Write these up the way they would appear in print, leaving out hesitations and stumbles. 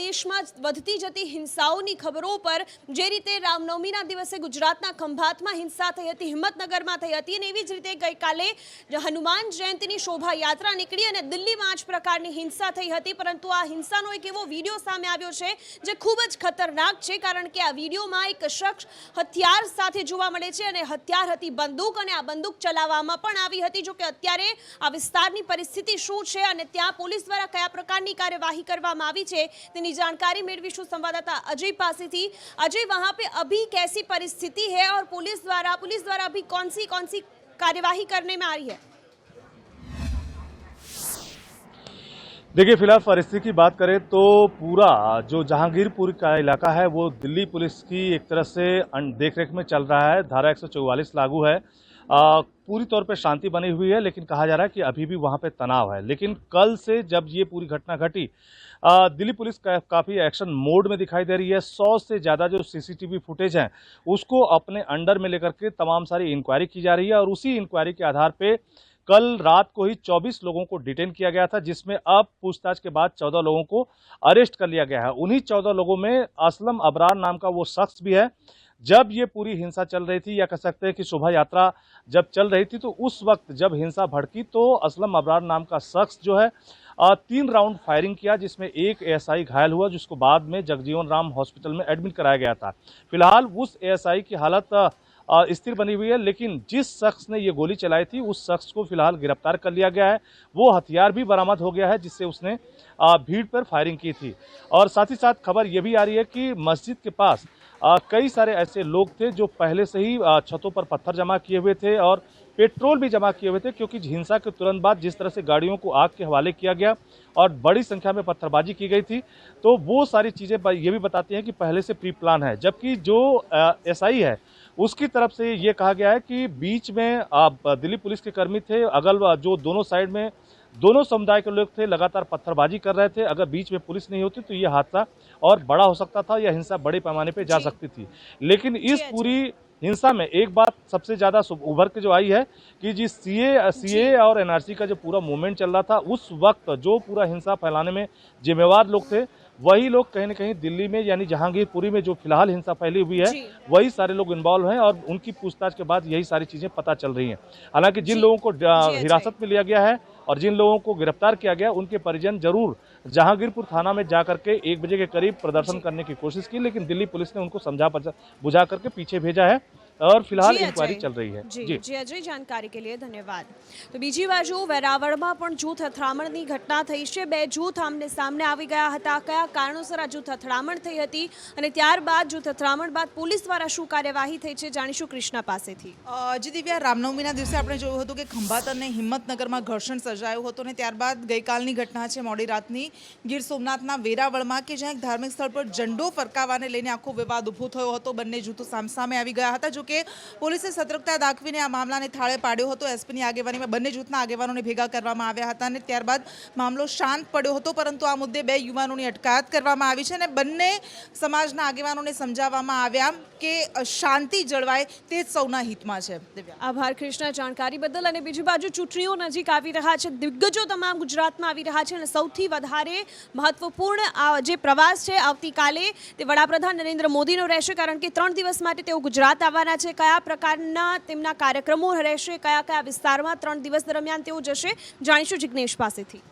દેશમાં વધતી જતી હિંસાઓની ખબરો પર જે રીતે રામનવમીના દિવસે ગુજરાતના ખંભાતમાં હિંસા થઈ હતી, હિંમતનગરમાં થઈ હતી અને એવી જ રીતે ગઈકાલે હનુમાન જયંતીની શોભાયાત્રા નીકળી અને દિલ્હીમાં આ જ પ્રકારની હિંસા થઈ હતી। પરંતુ આ હિંસાનો એક એવો વિડીયો સામે આવ્યો છે જે ખૂબ જ ખતરનાક છે, કારણ કે આ વિડીયોમાં એક શખ્સ હથિયાર સાથે જોવા મળે છે અને હથિયાર હતી બંદૂક અને આ બંદૂક ચલાવવામાં પણ આવી હતી। જો કે અત્યારે આ વિસ્તારની પરિસ્થિતિ શું છે અને ત્યાં પોલીસ દ્વારા કયા પ્રકારની કાર્યવાહી કરવામાં આવી છે जानकारी मेळवीशुं संवाददाता अजय पासेथी। अजय, वहां पे अभी कैसी परिस्थिति है और पुलिस द्वारा अभी कौन सी कार्यवाही करने में आ रही है? देखिए, फिलहाल परिस्थिति की बात करें तो पूरा जो जहांगीरपुर का इलाका है वो दिल्ली पुलिस की एक तरह से देखरेख में चल रहा है। धारा 144 लागू है। पूरी तौर पे शांति बनी हुई है, लेकिन कहा जा रहा है कि अभी भी वहां पे तनाव है। लेकिन कल से जब ये पूरी घटना घटी, दिल्ली पुलिस काफी एक्शन मोड में दिखाई दे रही है। 100 से ज्यादा जो सीसीटीवी फुटेज हैं उसको अपने अंडर में लेकर के तमाम सारी इंक्वायरी की जा रही है और उसी इंक्वायरी के आधार पे कल रात को ही 24 लोगों को डिटेन किया गया था, जिसमें अब पूछताछ के बाद 14 लोगों को अरेस्ट कर लिया गया है। उन्हीं 14 लोगों में असलम अबरार नाम का वो शख्स भी है। जब ये पूरी हिंसा चल रही थी, या कह सकते हैं कि शोभा यात्रा जब चल रही थी, तो उस वक्त जब हिंसा भड़की तो असलम अबरार नाम का शख्स जो है 3 राउंड फायरिंग किया, जिसमें एक एएसआई घायल हुआ, जिसको बाद में जगजीवन राम हॉस्पिटल में एडमिट कराया गया था। फिलहाल उस एएसआई की हालत स्थिर बनी हुई है, लेकिन जिस शख्स ने ये गोली चलाई थी उस शख्स को फिलहाल गिरफ्तार कर लिया गया है। वो हथियार भी बरामद हो गया है जिससे उसने भीड़ पर फायरिंग की थी। और साथ ही साथ खबर ये भी आ रही है कि मस्जिद के पास कई सारे ऐसे लोग थे जो पहले से ही छतों पर पत्थर जमा किए हुए थे और पेट्रोल भी जमा किए हुए थे, क्योंकि हिंसा के तुरंत बाद जिस तरह से गाड़ियों को आग के हवाले किया गया और बड़ी संख्या में पत्थरबाजी की गई थी, तो वो सारी चीज़ें ये भी बताती हैं कि पहले से प्री प्लान है। जबकि जो एसआई है उसकी तरफ से ये कहा गया है कि बीच में दिल्ली पुलिस के कर्मी थे, अगल जो दोनों साइड में दोनों समुदाय के लोग थे, लगातार पत्थरबाजी कर रहे थे। अगर बीच में पुलिस नहीं होती तो ये हादसा और बड़ा हो सकता था या हिंसा बड़े पैमाने पे जा सकती थी। लेकिन इस पूरी हिंसा में एक बात सबसे ज्यादा उभर के जो आई है कि जी सीए और एनआरसी का जो पूरा मूवमेंट चल रहा था, उस वक्त जो पूरा हिंसा फैलाने में जिम्मेवार लोग थे, वही लोग कहीं न कहीं दिल्ली में यानी जहांगीरपुरी में जो फिलहाल हिंसा फैली हुई है, वही सारे लोग इन्वॉल्व हैं और उनकी पूछताछ के बाद यही सारी चीजें पता चल रही हैं। हालांकि जिन लोगों को हिरासत में लिया गया है और जिन लोगों को गिरफ्तार किया गया, उनके परिजन जरूर जहांगीरपुर थाना में जाकर के 1 बजे के करीब प्रदर्शन करने की कोशिश की, लेकिन दिल्ली पुलिस ने उनको समझा बुझा करके पीछे भेजा है और फिलहाल इंक्वायरी चल रही है। जी अजय, जानकारी के लिए धन्यवाद। तो बीजी बाजू वेरावळમાં પણ જૂથ અથડામણની ઘટના થઈ છે। 2 જૂથ આમને સામને આવી ગયા હતા। કયા કારણોસર આ જૂથ અથડામણ થઈ હતી અને ત્યારબાદ જૂથ અથડામણ બાદ પોલીસ દ્વારા શું કાર્યવાહી થઈ છે, જાણીશું કૃષ્ણા પાસેથી। જી દિવ્યા, રામનવમીના દિવસે આપણે જોયું હતું કે ખંભાત અને હિંમતનગરમાં ઘર્ષણ સર્જાયું હતું અને ત્યારબાદ ગઈકાલની ઘટના છે મોડી રાતની ગીર સોમનાથના વેરાવળમાં કે જ્યાં એક ધાર્મિક સ્થળ પર ઝંડો ફરકાવવાને લઈને આખો વિવાદ ઊભો થયો હતો। બંને જૂથો સામસામે આવી ગયા હતા। જો કે પોલીસે સતર્કતા દાખવીને આ મામલાને થાળે પાડ્યો હતો। એસપીની આગેવાનીમાં બંને જૂથના આગેવાનોને ભેગા કરવામાં આવ્યા હતા અને ત્યારબાદ મામલો શાંત પડ્યો હતો, પરંતુ આ મુદ્દે 2 યુવાનોની અટકાયત કરવામાં આવી છે અને બંને સમાજના આગેવાનોને સમજાવવામાં આવ્યા કે શાંતિ જળવાય તે જ સૌના હિતમાં છે। આભાર કૃષ્ણા जानकारी બદલ। અને બીજી બાજુ ચૂંટણીઓ નજીક આવી રહ્યા છે, દિગ્ગજો તમામ ગુજરાતમાં આવી રહ્યા છે અને સૌથી વધારે મહત્વપૂર્ણ આ જે પ્રવાસ છે આવતીકાલે તે વડાપ્રધાન નરેન્દ્ર મોદીનો રહેશે, કારણ કે 3 દિવસ માટે તેઓ ગુજરાત આવવાના છે। કયા પ્રકારના તેમના કાર્યક્રમો રહેશે, કયા કયા વિસ્તારમાં 3 દિવસ દરમિયાન તેઓ જશે, જાણીશું જિગ્નેશ પાસેથી।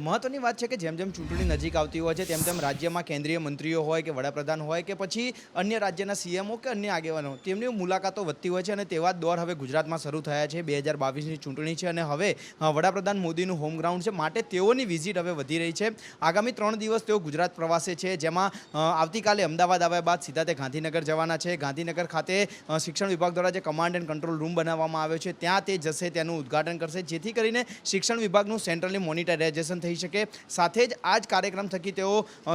મહત્વની વાત છે કે જેમ જેમ ચૂંટણી નજીક આવતી હોય છે તેમ તેમ રાજ્યમાં કેન્દ્રીય મંત્રીઓ હોય કે વડાપ્રધાન હોય કે પછી અન્ય રાજ્યના સીએમઓ કે અન્ય આગેવાનો તેમની મુલાકાતો વધતી હોય છે અને તેવા દોર હવે ગુજરાતમાં શરૂ થયા છે। 2022ની ચૂંટણી છે અને હવે વડાપ્રધાન મોદીનું હોમ ગ્રાઉન્ડ છે, માટે તેઓની વિઝિટ હવે વધી રહી છે। આગામી 3 દિવસ તેઓ ગુજરાત પ્રવાસે છે, જેમાં આવતીકાલે અમદાવાદ આવ્યા બાદ સીધા તે ગાંધીનગર જવાના છે। ગાંધીનગર ખાતે શિક્ષણ વિભાગ દ્વારા જે કમાન્ડ એન્ડ કંટ્રોલ રૂમ બનાવવામાં આવ્યો છે ત્યાં તે જશે, તેનું ઉદ્ઘાટન કરશે, જેથી કરીને શિક્ષણ વિભાગનું સેન્ટ્રલી મોનિટરાઇઝેશન થઈ શકે। સાથે જ આ જ કાર્યક્રમ થકી તેઓ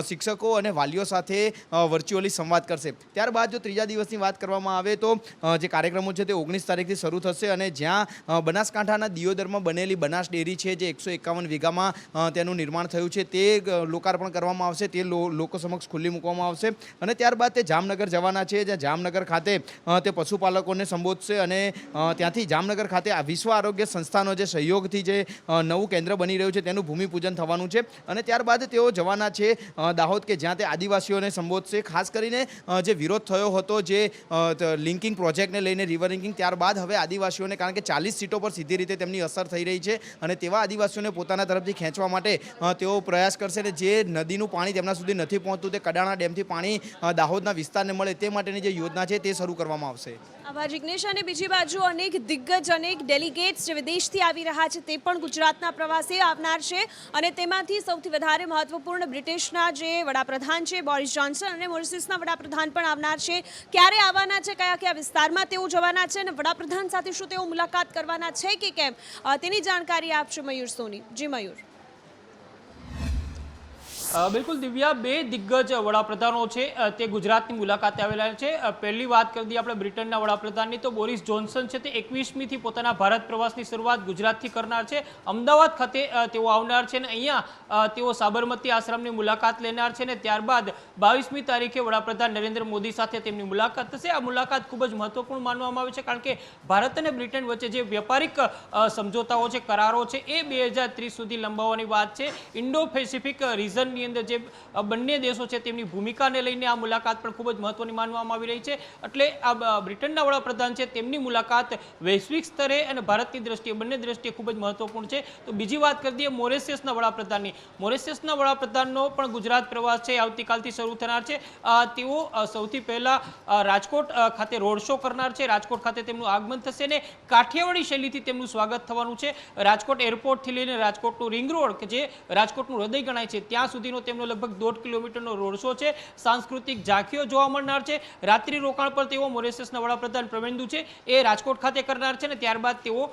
શિક્ષકો અને વાલીઓ સાથે વર્ચ્યુઅલી સંવાદ કરશે। ત્યારબાદ જો ત્રીજા દિવસની વાત કરવામાં આવે તો જે કાર્યક્રમો છે તે 19 તારીખથી શરૂ થશે અને જ્યાં બનાસકાંઠાના દિયોદરમાં બનેલી બનાસ ડેરી છે, જે 151 વીઘામાં તેનું નિર્માણ થયું છે, તે લોકાર્પણ કરવામાં આવશે, તે લોકો સમક્ષ ખુલ્લી મૂકવામાં આવશે। અને ત્યારબાદ તે જામનગર જવાના છે, જ્યાં જામનગર ખાતે તે પશુપાલકોને સંબોધશે અને ત્યાંથી જામનગર ખાતે વિશ્વ આરોગ્ય સંસ્થાનો જે સહયોગથી જે નવું કેન્દ્ર બની રહ્યું છે તેનું ભૂમિ ભૂમિપૂજન થવાનું છે અને ત્યારબાદ તેઓ જવાના છે દાહોદ કે જ્યાં તે આદિવાસીઓને સંબોધશે. ખાસ કરીને જે વિરોધ થયો હતો જે લિંકિંગ પ્રોજેક્ટને લઈને રિવર લિંકિંગ, ત્યારબાદ હવે આદિવાસીઓને કારણ કે 40 સીટો પર સીધી રીતે તેમની અસર થઈ રહી છે અને તેવા આદિવાસીઓને પોતાના તરફથી ખેંચવા માટે તેઓ પ્રયાસ કરશે અને જે નદીનું પાણી તેમના સુધી નથી પહોંચતું તે કડાણા ડેમથી પાણી દાહોદના વિસ્તારને મળે તે માટેની જે યોજના છે તે શરૂ કરવામાં આવશે. આભાર જિગ્નેશ. અને બીજી બાજુ અનેક દિગ્ગજ અનેક ડેલિગેટ્સ જે વિદેશથી આવી રહ્યા છે તે પણ ગુજરાતના પ્રવાસે આવનાર છે અને તેમાંથી સૌથી વધારે મહત્વપૂર્ણ બ્રિટિશના જે વડાપ્રધાન છે બોરિસ જોન્સન અને મોરિશિયસના વડાપ્રધાન પણ આવનાર છે. ક્યારે આવવાના છે, કયા કયા વિસ્તારમાં તેઓ જવાના છે અને વડાપ્રધાન સાથે શું તેઓ મુલાકાત કરવાના છે કે કેમ, તેની જાણકારી આપશે મયુર સોની. જી મયુર. બિલકુલ દિવ્યા, બે દિગ્ગજ વડાપ્રધાનો છે તે ગુજરાતની મુલાકાતે આવેલા છે. પહેલી વાત કરી દઈએ આપણે બ્રિટનના વડાપ્રધાનની, તો બોરિસ જોન્સન છે તે 21મીથી પોતાના ભારત પ્રવાસની શરૂઆત ગુજરાતથી કરનાર છે. અમદાવાદ ખાતે તેઓ આવનાર છે અને અહીંયા તેઓ સાબરમતી આશ્રમની મુલાકાત લેનાર છે અને ત્યારબાદ 22મી તારીખે વડાપ્રધાન નરેન્દ્ર મોદી સાથે તેમની મુલાકાત થશે. આ મુલાકાત ખૂબ જ મહત્વપૂર્ણ માનવામાં આવે છે કારણ કે ભારત અને બ્રિટન વચ્ચે જે વ્યાપારિક સમજોતાઓ છે, કરારો છે, એ 2030 સુધી લંબાવવાની વાત છે. ઇન્ડો પેસિફિક રીઝન અંદર જે બંને દેશો છે તેમની ભૂમિકાને લઈને આ મુલાકાત પણ ખૂબ જ મહત્વની માનવામાં આવી રહી છે. એટલે આ બ્રિટનના વડાપ્રધાન છે તેમની મુલાકાત વૈશ્વિક સ્તરે અને ભારતની દ્રષ્ટિએ બંને દ્રષ્ટિએ ખૂબ જ મહત્વપૂર્ણ છે. તો બીજી વાત કરી દઈએ મોરિશિયસના વડાપ્રધાનની. મોરિશિયસના વડાપ્રધાનનો પણ ગુજરાત પ્રવાસ છે આવતીકાલથી શરૂ થનાર છે. તેઓ સૌથી પહેલા રાજકોટ ખાતે રોડ શો કરનાર છે. રાજકોટ ખાતે તેમનું આગમન થશે અને કાઠિયાવાડી શૈલીથી તેમનું સ્વાગત થવાનું છે. રાજકોટ એરપોર્ટથી લઈને રાજકોટનું રિંગ રોડ કે જે રાજકોટનું હૃદય ગણાય છે ત્યાં સુધી તેમનો લગભગ 1.5 કિલોમીટરનો રોડ શો છે. સાંસ્કૃતિક ઝાંખીઓ જોવા મળનાર છે. રાત્રિ રોકાણ પર તેઓ મોરિશિયસના વડાપ્રધાન પ્રવેન્દુ છે એ રાજકોટ ખાતે કરનાર છે અને ત્યારબાદ તેઓ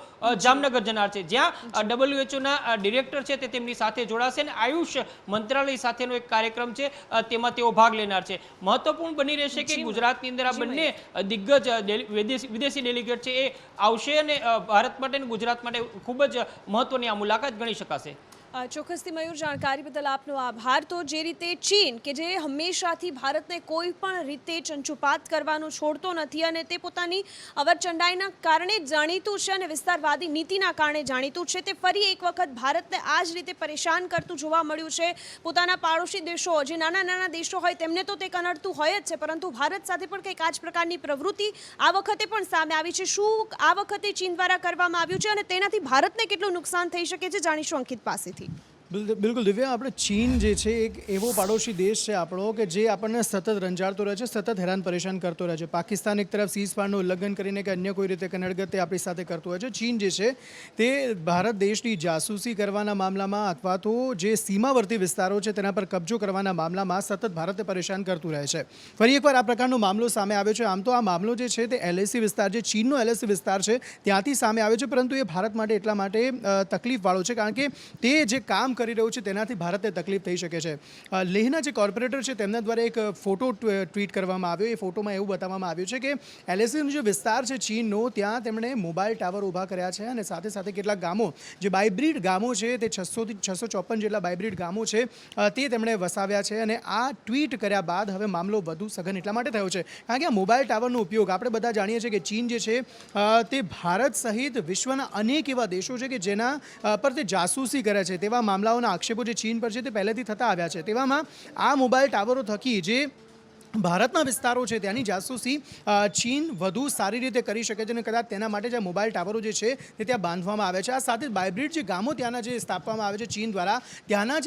જામનગર જનાર છે જ્યાં WHOના ડિરેક્ટર છે તે તેમની સાથે જોડાશે અને આયુષ મંત્રાલય સાથેનો એક કાર્યક્રમ છે તેમાં તેઓ ભાગ લેનાર છે. મહત્વપૂર્ણ બની રહેશે કે ગુજરાતની અંદર આ બંને દિગ્ગજ વિદેશી ડેલિગેટ છે એ આવશે અને ભારત માટે અને ગુજરાત માટે ખૂબ જ મહત્વની આ મુલાકાત ગણી શકાશે. ચોક્કસથી મયુર, જાણકારી બદલ આપનો આભાર. તો જે રીતે ચીન કે જે હંમેશાથી ભારતને કોઈ પણ રીતે ચંચુપાત કરવાનું છોડતો નથી અને તે પોતાની અવરચંડાઈના કારણે જાણીતું છે અને વિસ્તારવાદી નીતિના કારણે જાણીતું છે, તે ફરી એક વખત ભારતને આ જ રીતે પરેશાન કરતું જોવા મળ્યું છે. પોતાના પાડોશી દેશો જે નાના નાના દેશો હોય તેમને તો તે કનડતું હોય જ છે, પરંતુ ભારત સાથે પણ કંઈક આ જ પ્રકારની પ્રવૃત્તિ આ વખતે પણ સામે આવી છે. શું આ વખતે ચીન દ્વારા કરવામાં આવ્યું છે અને તેનાથી ભારતને કેટલું નુકસાન થઈ શકે છે, જાણીશું અંકિત પાસેથી. બિલકુલ દિવ્યા, આપણે ચીન જે છે એક એવો પાડોશી દેશ છે આપણો કે જે આપણને સતત રંજાડતો રહે છે, સતત હેરાન પરેશાન કરતો રહે છે. પાકિસ્તાન એક તરફ સીઝફાયરનું ઉલ્લંઘન કરીને કે અન્ય કોઈ રીતે કનડગત તે આપણી સાથે કરતું હોય છે. ચીન જે છે તે ભારત દેશની જાસૂસી કરવાના મામલામાં અથવા તો જે સીમાવર્તી વિસ્તારો છે તેના પર કબજો કરવાના મામલામાં સતત ભારતને પરેશાન કરતું રહે છે. ફરી એકવાર આ પ્રકારનો મામલો સામે આવ્યો છે. આમ તો આ મામલો જે છે તે LAC વિસ્તાર, જે ચીનનો LAC વિસ્તાર છે ત્યાંથી સામે આવ્યો છે, પરંતુ એ ભારત માટે એટલા માટે તકલીફવાળો છે કારણ કે તે જે કામ કરી રહ્યું છે તેનાથી ભારતને તકલીફ થઈ શકે છે. લેહના જે કોર્પોરેટર છે તેમના દ્વારા એક ફોટો ટ્વીટ કરવામાં આવ્યો. એ ફોટોમાં એવું બતાવવામાં આવ્યું છે કે LACનો જે વિસ્તાર છે ચીનનો, ત્યાં તેમણે મોબાઈલ ટાવર ઊભા કર્યા છે અને સાથે સાથે કેટલાક ગામો જે બાયબ્રીડ ગામો છે તે 600 થી 654 જેટલા બાયબ્રીડ ગામો છે તે તેમણે વસાવ્યા છે. અને આ ટ્વીટ કર્યા બાદ હવે મામલો વધુ સઘન એટલા માટે થયો છે કારણ કે આ મોબાઈલ ટાવરનો ઉપયોગ આપણે બધા જાણીએ છીએ કે ચીન જે છે તે ભારત સહિત વિશ્વના અનેક એવા દેશો છે કે જેના પર તે જાસૂસી કરે છે. તેવા મામલાઓના આક્ષેપો જે ચીન પર છે તે પહેલેથી થતા આવ્યા છે. તેવામાં આ મોબાઈલ ટાવરો થકી જે ભારતના વિસ્તારો છે ત્યાંની જાસૂસી ચીન વધુ સારી રીતે કરી શકે છે અને કદાચ તેના માટે જે મોબાઈલ ટાવરો જે છે તે ત્યાં બાંધવામાં આવે છે. આ સાથે બાયબ્રીડ જે ગામો ત્યાંના જે સ્થાપવામાં આવે છે ચીન દ્વારા, ત્યાંના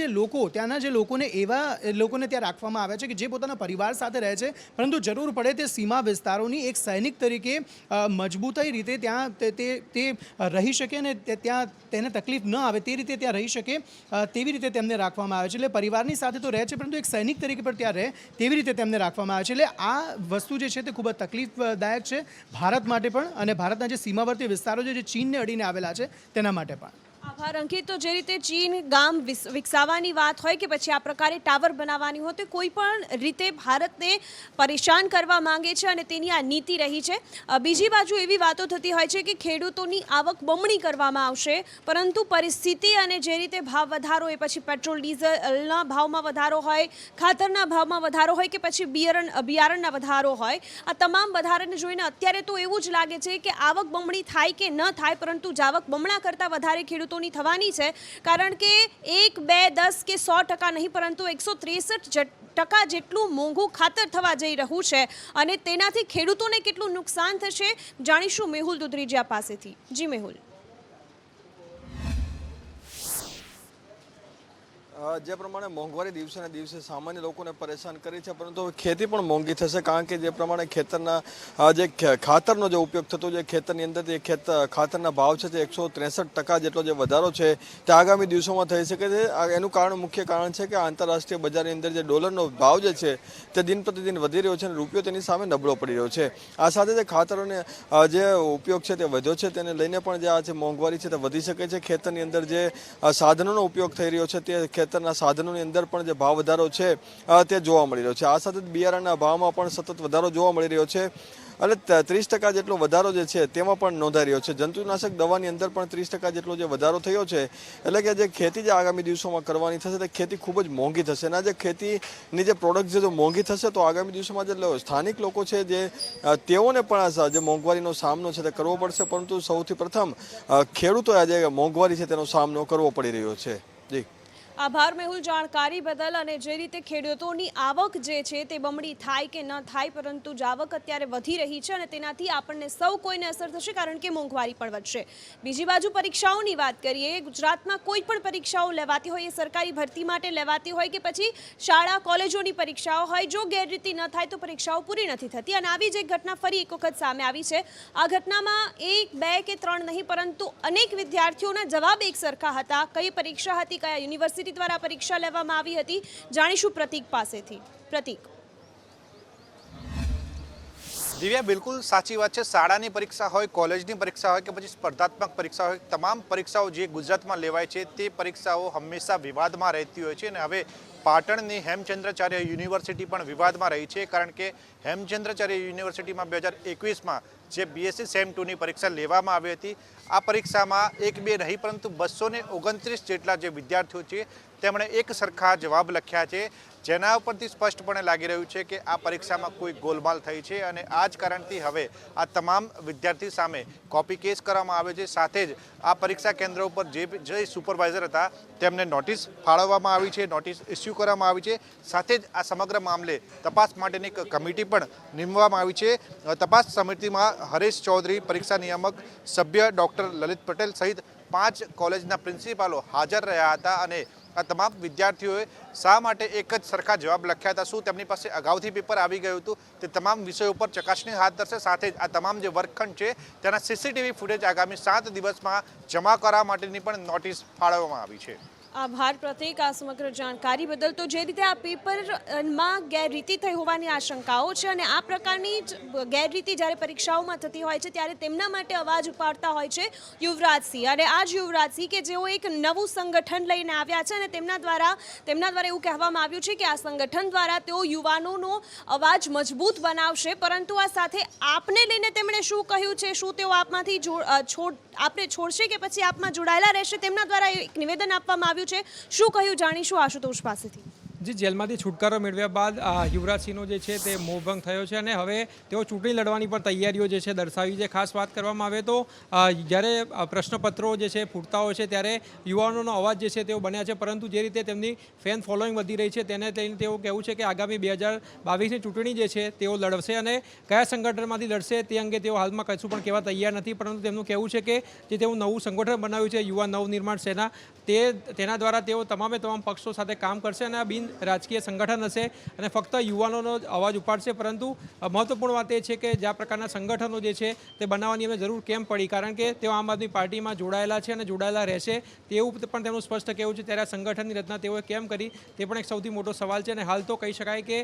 જે લોકોને એવા લોકોને ત્યાં રાખવામાં આવે છે કે જે પોતાના પરિવાર સાથે રહે છે, પરંતુ જરૂર પડે તે સીમા વિસ્તારોની એક સૈનિક તરીકે મજબૂતાઈ રીતે ત્યાં તે રહી શકે અને ત્યાં તેને તકલીફ ન આવે તે રીતે ત્યાં રહી શકે તેવી રીતે તેમને રાખવામાં આવે છે. એટલે પરિવારની સાથે તો રહે છે પરંતુ એક સૈનિક તરીકે પણ ત્યાં રહે તેવી રીતે તેમને રાખવામાં આવે છે. એટલે આ વસ્તુ જે છે તે ખૂબ જ તકલીફદાયક છે ભારત માટે પણ અને ભારતના જે સીમાવર્તી વિસ્તારો છે જે ચીનને અડીને આવેલા છે તેના માટે પણ. આભાર અંકિત. તો જે રીતે ચીન ગામ વિકસાવવાની વાત હોય કે પછી આ પ્રકારે ટાવર બનાવવાની હોય, તો કોઈ પણ રીતે ભારતને પરેશાન કરવા માંગે છે અને તેની આ નીતિ રહી છે. બીજી બાજુ એવી વાતો થતી હોય છે કે ખેડૂતોની આવક બમણી કરવામાં આવશે, પરંતુ પરિસ્થિતિ અને જે રીતે ભાવ વધારો હોય, પછી પેટ્રોલ ડીઝલના ભાવમાં વધારો હોય, ખાતરના ભાવમાં વધારો હોય કે પછી બિયારણના વધારો હોય, આ તમામ વધારાને જોઈને અત્યારે તો એવું જ લાગે છે કે આવક બમણી થાય કે ન થાય, પરંતુ જાવક બમણા કરતાં વધારે ખેડૂતોની ખેડૂતોની થવાની છે, કારણ કે 1, 2, 10 કે 100% નહીં, પરંતુ 163% જેટલું મોંઘું ખાતર થવા જઈ રહ્યું છે અને તેનાથી ખેડૂતોને કેટલું નુકસાન થશે જાણીશું મેહુલ દુધરેજિયા પાસેથી. જી મેહુલ. જે પ્રમાણે મોંઘવારી દિવસે ને દિવસે સામાન્ય લોકોને પરેશાન કરી છે, પરંતુ હવે ખેતી પણ મોંઘી થશે, કારણ કે જે પ્રમાણે ખેતરના જે ખાતરનો જે ઉપયોગ થતો છે ખેતરની અંદર, તે ખાતરના ભાવ છે તે 163% જેટલો જે વધારો છે તે આગામી દિવસોમાં થઈ શકે છે. એનું મુખ્ય કારણ છે કે આંતરરાષ્ટ્રીય બજારની અંદર જે ડોલરનો ભાવ જે છે તે દિન પ્રતિદિન વધી રહ્યો છે અને રૂપિયો તેની સામે નબળો પડી રહ્યો છે. આ સાથે જે ખાતરોને જે ઉપયોગ છે તે વધ્યો છે, તેને લઈને પણ જે આ છે મોંઘવારી છે તે વધી શકે છે. ખેતરની અંદર જે સાધનોનો ઉપયોગ થઈ રહ્યો છે તે ખેતરના સાધનોની અંદર પણ જે ભાવ વધારો છે તે જોવા મળી રહ્યો છે. આ સાથે બિયારણના ભાવમાં પણ સતત વધારો જોવા મળી રહ્યો છે અને 30% જેટલો વધારો જે છે તેમાં પણ નોંધાઈ રહ્યો છે. જંતુનાશક દવાની અંદર પણ 30% જેટલો જે વધારો થયો છે, એટલે કે જે ખેતી જે આગામી દિવસોમાં કરવાની થશે તે ખેતી ખૂબ જ મોંઘી થશે અને જે ખેતીની જે પ્રોડક્ટ છે જો મોંઘી થશે તો આગામી દિવસોમાં જે સ્થાનિક લોકો છે જે તેઓને પણ આ જે મોંઘવારીનો સામનો છે તે કરવો પડશે, પરંતુ સૌથી પ્રથમ ખેડૂતોએ આજે મોંઘવારી છે તેનો સામનો કરવો પડી રહ્યો છે. જી આભાર મેહુલ જાણકારી બદલ. અને જે રીતે ખેડૂતોની આવક જે છે તે બમણી થાય કે ન થાય, પરંતુ જ આવક અત્યારે વધી રહી છે અને તેનાથી આપણને સૌ કોઈને અસર થશે, કારણ કે મોંઘવારી પણ વધશે. બીજી બાજુ પરીક્ષાઓની વાત કરીએ. ગુજરાતમાં કોઈ પણ પરીક્ષાઓ લેવાતી હોય, એ સરકારી ભરતી માટે લેવાતી હોય કે પછી શાળા કોલેજોની પરીક્ષાઓ હોય, જો ગેરરીતિ ન થાય તો પરીક્ષાઓ પૂરી નથી થતી. અને આવી જ એક ઘટના ફરી એક વખત સામે આવી છે. આ ઘટનામાં 1, 2 કે 3 નહીં, પરંતુ અનેક વિદ્યાર્થીઓના જવાબ એક સરખા હતા. કઈ પરીક્ષા હતી, કયા યુનિવર્સિટી દ્વારા પરીક્ષા લેવામાં આવી હતી, જાણીશું પ્રતીક પાસેથી. પ્રતીક. દિવ્યા, બિલકુલ સાચી વાત છે. શાળાની પરીક્ષા હોય, કોલેજની પરીક્ષા હોય કે પછી સ્પર્ધાત્મક પરીક્ષા હોય, તમામ પરીક્ષાઓ જે ગુજરાતમાં લેવાય છે તે પરીક્ષાઓ હંમેશા વિવાદમાં રહેતી હોય છે. અને હવે પાટણની હેમચંદ્રાચાર્ય યુનિવર્સિટી પણ વિવાદમાં રહી છે, કારણ કે હેમચંદ્રાચાર્ય યુનિવર્સિટીમાં 2021માં જે BSc સેમ 2ની પરીક્ષા લેવામાં આવી હતી, આ પરીક્ષામાં 1, 2 નહીં પરંતુ 229 જેટલા જે વિદ્યાર્થીઓ છે તેમણે એક સરખા જવાબ લખ્યા છે, જેના ઉપરથી સ્પષ્ટપણે લાગી રહ્યું છે કે આ પરીક્ષામાં કોઈ ગોલમાલ થઈ છે. અને આ જ કારણથી હવે આ તમામ વિદ્યાર્થી સામે કોપી કેસ કરવામાં આવે છે. સાથે જ આ પરીક્ષા કેન્દ્ર ઉપર જે સુપરવાઇઝર હતા તેમને નોટિસ ફાળવવામાં આવી છે, નોટિસ ઇસ્યુ કરવામાં આવી છે. સાથે જ આ સમગ્ર મામલે તપાસ માટેની એક કમિટી પણ નીમવામાં આવી છે. તપાસ સમિતિમાં હરેશ ચૌધરી, પરીક્ષા નિયામક સભ્ય ડૉક્ટર લલિત પટેલ સહિત 5 કોલેજના પ્રિન્સિપાલો હાજર રહ્યા હતા. અને આ તમામ વિદ્યાર્થીઓએ શા માટે એક જ સરખા જવાબ લખ્યા હતા, શું તેમની પાસે અગાઉથી પેપર આવી ગયું હતું, તે તમામ વિષયો ઉપર ચકાસણી હાથ ધરશે. સાથે જ આ તમામ જે વર્ગખંડ છે તેના CCTV ફૂટેજ આગામી 7 દિવસમાં જમા કરવા માટેની પણ નોટિસ ફાળવવામાં આવી છે. આભાર પ્રતીક આ સમગ્ર જાણકારી બદલ. તો જે રીતે આ પેપરમાં ગેરરીતિ થઈ હોવાની આશંકાઓ છે અને આ પ્રકારની જ ગેરરીતિ જ્યારે પરીક્ષાઓમાં થતી હોય છે ત્યારે તેમના માટે અવાજ ઉપાડતા હોય છે યુવરાજસિંહ. અને આ જ યુવરાજસિંહ કે જેઓ એક નવું સંગઠન લઈને આવ્યા છે અને તેમના દ્વારા એવું કહેવામાં આવ્યું છે કે આ સંગઠન દ્વારા તેઓ યુવાનોનો અવાજ મજબૂત બનાવશે. પરંતુ આ સાથે આપને લઈને તેમણે શું કહ્યું છે, શું તેઓ આપમાંથી આપને છોડશે કે પછી આપમાં જોડાયેલા રહેશે, તેમના દ્વારા એક નિવેદન આપવામાં આવ્યું છે. શું કહ્યું જાણીશું આશુતોષ પાસેથી. જે જેલમાંથી છુટકારો મેળવ્યા બાદ યુવરાજસિંહનો જે છે તે મોહભંગ થયો છે અને હવે તેઓ ચૂંટણી લડવાની પણ તૈયારીઓ જે છે દર્શાવી છે. ખાસ વાત કરવામાં આવે તો જ્યારે પ્રશ્નપત્રો જે છે ફૂટતા હોય છે ત્યારે યુવાનોનો અવાજ જે છે તેઓ બન્યા છે, પરંતુ જે રીતે તેમની ફેન ફોલોઈંગ વધી રહી છે તેને લઈને તેઓ કહેવું છે કે આગામી 2022ની ચૂંટણી જે છે તેઓ લડશે અને કયા સંગઠનમાંથી લડશે તે અંગે તેઓ હાલમાં કશું પણ કહેવા તૈયાર નથી. પરંતુ તેમનું કહેવું છે કે જે તેઓ નવું સંગઠન બનાવ્યું છે યુવા નવનિર્માણ સેના, તેના દ્વારા તેઓ તમામ પક્ષો સાથે કામ કરશે અને આ બિન રાજકીય સંગઠન હશે અને ફક્ત યુવાનોનો અવાજ ઉપાડશે. પરંતુ મહત્વપૂર્ણ વાત એ છે કે જે પ્રકારના સંગઠનો જે છે તે બનાવવાની અમને જરૂર કેમ પડી, કારણ કે તેઓ આમ આદમી પાર્ટીમાં જોડાયેલા છે અને જોડાયેલા રહેશે તેવું પણ તેમનું સ્પષ્ટ કહેવું છે. ત્યારે આ સંગઠનની રચના તેઓએ કેમ કરી તે પણ એક સૌથી મોટો સવાલ છે. અને હાલ તો કહી શકાય કે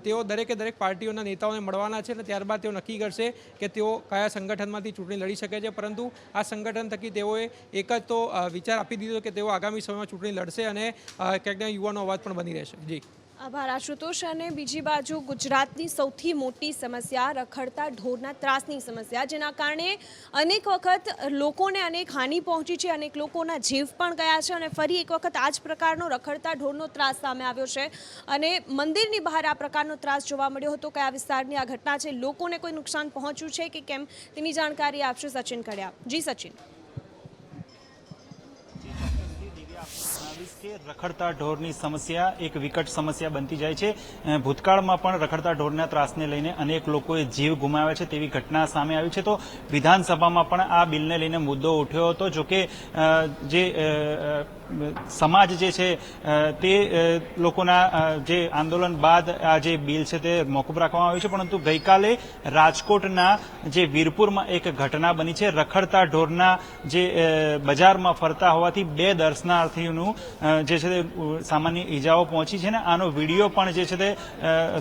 તેઓ દરેક પાર્ટીઓના નેતાઓને મળવાના છે અને ત્યારબાદ તેઓ નક્કી કરશે કે તેઓ કયા સંગઠનમાંથી ચૂંટણી લડી શકે છે. પરંતુ આ સંગઠન થકી તેઓએ એક જ તો વિચાર આપી દીધો કે તેઓ આગામી સમયમાં ચૂંટણી લડશે અને ક્યાંક યુવાનો અવાજ પણ બની રહેશે. જી આભાર આશુતોષ. અને બીજી બાજુ ગુજરાતની સૌથી મોટી સમસ્યા રખડતા ઢોરના ત્રાસની સમસ્યા, જેના કારણે અનેક વખત લોકોને અનેક હાનિ પહોંચી છે, અનેક લોકોના જીવ પણ ગયા છે. અને ફરી એક વખત આ જ પ્રકારનો રખડતા ઢોરનો ત્રાસ સામે આવ્યો છે અને મંદિરની બહાર આ પ્રકારનો ત્રાસ જોવા મળ્યો હતો. કયા વિસ્તારની આ ઘટના છે, લોકોને કોઈ નુકસાન પહોંચ્યું છે કે કેમ, તેની જાણકારી આપશે સચિન કડ્યા. જી સચિન. જણાવીશ કે રખડતા ઢોરની સમસ્યા એક વિકટ સમસ્યા બનતી જાય છે. ભૂતકાળમાં પણ રખડતા ઢોરના ત્રાસને લઈને અનેક લોકોએ જીવ ગુમાવ્યા છે તેવી ઘટના સામે આવી છે. તો વિધાનસભામાં પણ આ બિલને લઈને મુદ્દો ઉઠ્યો હતો. જોકે જે સમાજ જે છે તે લોકોના જે આંદોલન બાદ આ જે બિલ છે તે મોકૂફ રાખવામાં આવ્યું છે. પરંતુ ગઈકાલે રાજકોટના જે વીરપુરમાં એક ઘટના બની છે. રખડતા ઢોરના જે બજારમાં ફરતા હોવાથી 2 દર્શનાર્થીઓનું જે છે તે સામાન્ય ઈજાઓ પહોંચી છે ને આનો વિડીયો પણ જે છે તે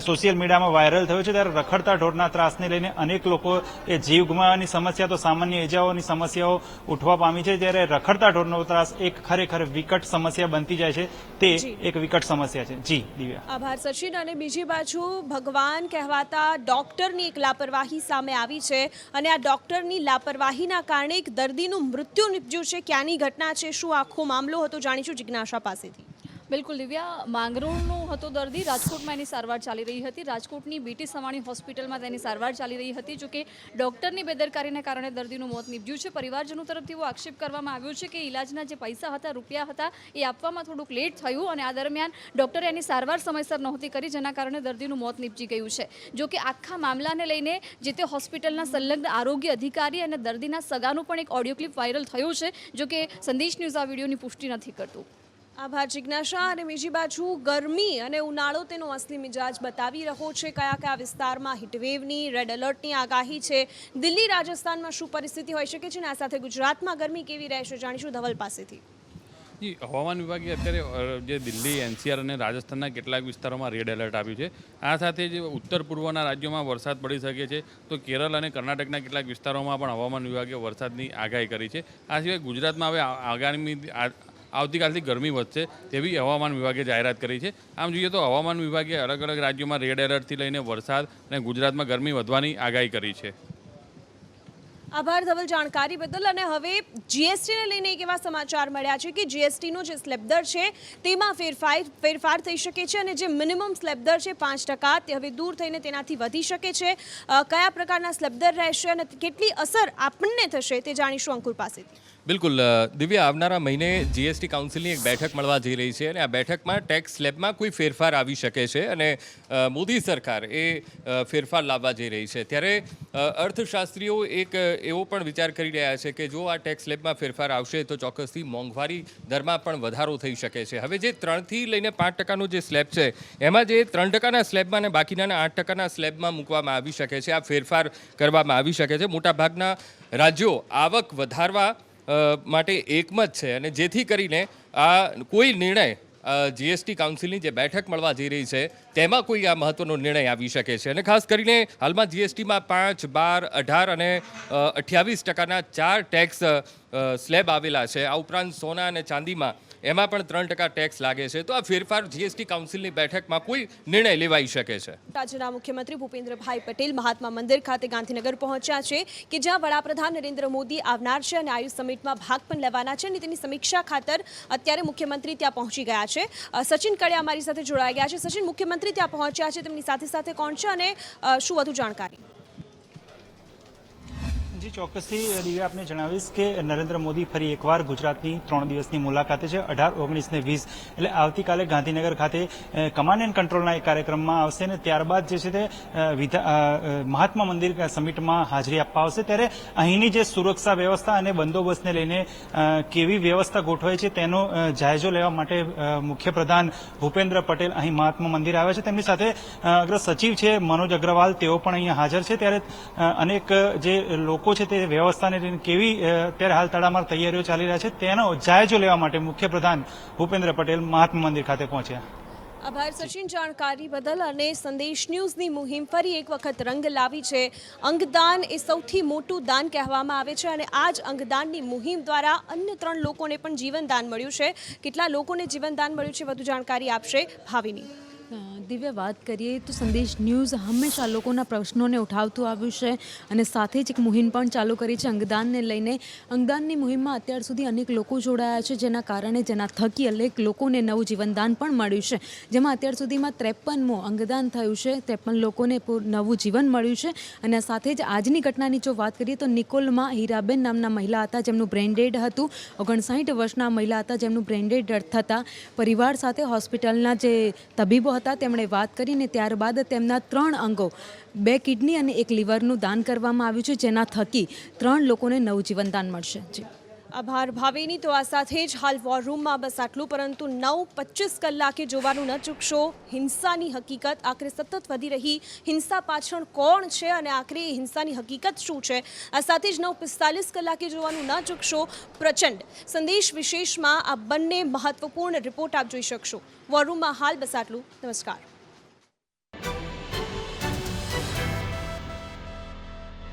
સોશિયલ મીડિયામાં વાયરલ થયો છે. ત્યારે રખડતા ઢોરના ત્રાસને લઈને અનેક લોકો એ જીવ ગુમાવવાની સમસ્યા તો સામાન્ય ઈજાઓની સમસ્યાઓ ઉઠવા પામી છે. ત્યારે રખડતા ઢોરનો ત્રાસ એક ખરેખર વિકટ સમસ્યા બનતી જાય છે. તે એક વિકટ સમસ્યા છે. જી દિવ્યા. આભાર સચિન. અને બીજી બાજુ ભગવાન કહેવાતા ડોક્ટરની એક લાપરવાહી સામે આવી છે અને આ ડોક્ટરની લાપરવાહીના કારણે એક દર્દીનું મૃત્યુ નિપજ્યું છે. ક્યાંની ઘટના છે, શું આખો મામલો હતો, જાણીશું જિજ્ઞાસા પાસેથી. બિલકુલ દિવ્યા, માંગરોળનો હતો દર્દી. રાજકોટમાં એની સારવાર ચાલી રહી હતી. રાજકોટની બીટી સવાણી હોસ્પિટલમાં તેની સારવાર ચાલી રહી હતી. જોકે ડોક્ટરની બેદરકારીને કારણે દર્દીનું મોત નીપજ્યું છે. પરિવારજનો તરફથી એવો આક્ષેપ કરવામાં આવ્યો છે કે ઇલાજના જે પૈસા હતા, રૂપિયા હતા, એ આપવામાં થોડુંક લેટ થયું અને આ દરમિયાન ડોક્ટરે એની સારવાર સમયસર નહોતી કરી, જેના કારણે દર્દીનું મોત નીપજી ગયું છે. જોકે આખા મામલાને લઈને જે તે હોસ્પિટલના સંલગ્ન આરોગ્ય અધિકારી અને દર્દીના સગાનું પણ એક ઓડિયો ક્લિપ વાયરલ થયું છે. જોકે સંદેશ ન્યૂઝ આ વિડીયોની પુષ્ટિ નથી કરતું. આભાર જિજ્ઞાસા. અને બીજી બાજુ ગરમી અને ઉનાળો તેનો અસલી મિજાજ બતાવી રહ્યો છે. કયા કયા વિસ્તારમાં હીટવેવની, રેડ એલર્ટની આગાહી છે. દિલ્હી, રાજસ્થાનમાં શું પરિસ્થિતિ હોઈ શકે છે અને આ સાથે ગુજરાતમાં ગરમી કેવી રહેશે, જાણીશું ધવલ પાસેથી. જી, હવામાન વિભાગે અત્યારે જે દિલ્હી, એનસીઆર અને રાજસ્થાનના કેટલાક વિસ્તારોમાં રેડ એલર્ટ આપ્યું છે. આ સાથે જે ઉત્તર પૂર્વના રાજ્યોમાં વરસાદ પડી શકે છે. તો કેરળ અને કર્ણાટકના કેટલાક વિસ્તારોમાં પણ હવામાન વિભાગે વરસાદની આગાહી કરી છે. આ સિવાય ગુજરાતમાં હવે આગામી આવતીકાલથી ગરમી વધશે તેવી હવામાન વિભાગે જાહેરાત કરી છે. આમ જોઈએ તો હવામાન વિભાગે અલગ અલગ રાજ્યોમાં રેડ એલર્ટથી લઈને વરસાદ અને ગુજરાતમાં ગરમી વધવાની આગાહી કરી છે. આભાર ધવલ જાણકારી બદલ. અને હવે જીએસટીને લઈને એક એવા સમાચાર મળ્યા છે કે જીએસટીનો જે સ્લેબ દર છે તેમાં ફેરફાર થઈ શકે છે અને જે મિનિમમ સ્લેબ દર છે 5% તે હવે દૂર થઈને તેનાથી વધી શકે છે. કયા પ્રકારના સ્લેબ દર રહેશે અને કેટલી અસર આપણને થશે તે જાણીશું અંકુર પાસેથી. બિલકુલ દિવ્યા, આવનારા મહિને જીએસટી કાઉન્સિલની એક બેઠક મળવા જઈ રહી છે અને આ બેઠકમાં ટેક્સ સ્લેબમાં કોઈ ફેરફાર આવી શકે છે અને મોદી સરકાર એ ફેરફાર લાવવા જઈ રહી છે. ત્યારે અર્થશાસ્ત્રીઓ એક એવો પણ વિચાર કરી રહ્યા છે કે જો આ ટેક્સ સ્લેબમાં ફેરફાર આવશે તો ચોક્કસથી મોંઘવારી દરમાં પણ વધારો થઈ શકે છે. હવે જે 3થી લઈને 5%નો જે સ્લેબ છે એમાં જે 3%ના સ્લેબમાં અને બાકીના 8%ના સ્લેબમાં મૂકવામાં આવી શકે છે. આ ફેરફાર કરવામાં આવી શકે છે. મોટાભાગના રાજ્યો આવક વધારવા માટે એકમત છે અને જેથી કરીને આ કોઈ નિર્ણય જીએસટી કાઉન્સિલની જે બેઠક મળવા જઈ રહી છે તેમાં કોઈ આ મહત્વનો નિર્ણય આવી શકે છે. અને ખાસ કરીને હાલમાં જીએસટીમાં 5, 12, 18 અને 28%ના 4 ટેક્સ સ્લેબ આવેલા છે. આ ઉપરાંત સોના અને ચાંદીમાં એમાં પણ 3% ટેક્સ લાગે છે. તો આ ફેરફાર જીએસટી કાઉન્સિલની બેઠકમાં કોઈ નિર્ણય લેવાઈ શકે છે. રાજ્યના મુખ્યમંત્રી ભૂપેન્દ્રભાઈ પટેલ મહાત્મા મંદિર ખાતે ગાંધીનગર પહોંચ્યા છે કે જ્યાં વડાપ્રધાન નરેન્દ્ર મોદી આવનાર છે અને આયુષ સમિટમાં ભાગ પણ લેવાના છે અને તેની સમીક્ષા ખાતર અત્યારે મુખ્યમંત્રી ત્યાં પહોંચી ગયા છે. સચિન કડિયા અમારી સાથે જોડાઈ ગયા છે. સચિન, મુખ્યમંત્રી ત્યાં પહોંચ્યા છે, તેમની સાથે કોણ છે અને શું વધુ જાણકારી? જી, ચોક્કસથી દિવ્યા આપને જણાવીશ કે નરેન્દ્ર મોદી ફરી એકવાર ગુજરાતની 3 દિવસની મુલાકાતે છે. 18, 19 ને 20 એટલે આવતીકાલે ગાંધીનગર ખાતે કમાન્ડ એન્ડ કંટ્રોલના એક કાર્યક્રમમાં આવશે અને ત્યારબાદ જે છે તે મહાત્મા મંદિર સમિટમાં હાજરી આપવા આવશે. ત્યારે અહીંની જે સુરક્ષા વ્યવસ્થા અને બંદોબસ્તને લઈને કેવી વ્યવસ્થા ગોઠવાઈ છે તેનો જાયજો લેવા માટે મુખ્યપ્રધાન ભૂપેન્દ્ર પટેલ અહીં મહાત્મા મંદિર આવ્યા છે. તેમની સાથે અગ્ર સચિવ છે મનોજ અગ્રવાલ, તેઓ પણ અહીંયા હાજર છે. ત્યારે અનેક જે લોકો છે તે વ્યવસ્થાને લઈને કેવી અત્યારે હાલ તડામાર તૈયારીઓ ચાલી રહ્યા છે તેનો જાયજો લેવા માટે મુખ્યપ્રધાન ભૂપેન્દ્ર પટેલ મહાત્મા મંદિર ખાતે પહોંચ્યા. આભાર સચિન જાણકારી બદલ. અને સંદેશ ન્યૂઝની મુહિમ ફરી એક વખત રંગ લાવી છે. અંગદાન એ સૌથી મોટું દાન કહેવામાં આવે છે અને આ જ અંગદાનની મુહિમ દ્વારા અન્ય 3 લોકોને પણ જીવનદાન મળ્યું છે. કેટલા લોકોને જીવનદાન મળ્યું છે વધુ જાણકારી આપશે ભાવિની. દિવ્ય વાત કરીએ તો સંદેશ ન્યૂઝ હંમેશા લોકોના પ્રશ્નોને ઉઠાવતું આવ્યું છે અને સાથે જ એક મુહિમ પણ ચાલુ કરી છે અંગદાનને લઈને. અંગદાનની મુહિમમાં અત્યાર સુધી અનેક લોકો જોડાયા છે, જેના થકી અનેક લોકોને નવું જીવનદાન પણ મળ્યું છે, જેમાં અત્યાર સુધીમાં 53મું અંગદાન થયું છે. 53 લોકોને નવું જીવન મળ્યું છે. અને સાથે જ આજની ઘટનાની જો વાત કરીએ તો નિકોલમાં હીરાબેન નામના મહિલા હતા જેમનું બ્રેઇન ડેડ હતું. 59 વર્ષના મહિલા હતા જેમનું બ્રેઇન ડેડ થતાં પરિવાર સાથે હોસ્પિટલના જે તબીબો હતા તેમણે વાત કરીને ત્યારબાદ તેમના 3 અંગો, 2 કિડની અને 1 લીવરનું દાન કરવામાં આવ્યું છે, જેના થકી 3 લોકોને નવું જીવનદાન મળશે. જી આભાર ભાવેની. તો આ સાથે જ હાલ વોર રૂમમાં બસ આટલું, પરંતુ 9:25 કલાકે જોવાનું ન ચૂકશો હિંસાની હકીકત. આખરે સતત વધી રહી હિંસા પાછળ કોણ છે અને આખરે એ હિંસાની હકીકત શું છે, આ સાથે જ 9:45 કલાકે જોવાનું ન ચૂકશો પ્રચંડ સંદેશ વિશેષમાં. આ બંને મહત્વપૂર્ણ રિપોર્ટ આપ જોઈ શકશો. વોર રૂમમાં હાલ બસ આટલું. નમસ્કાર.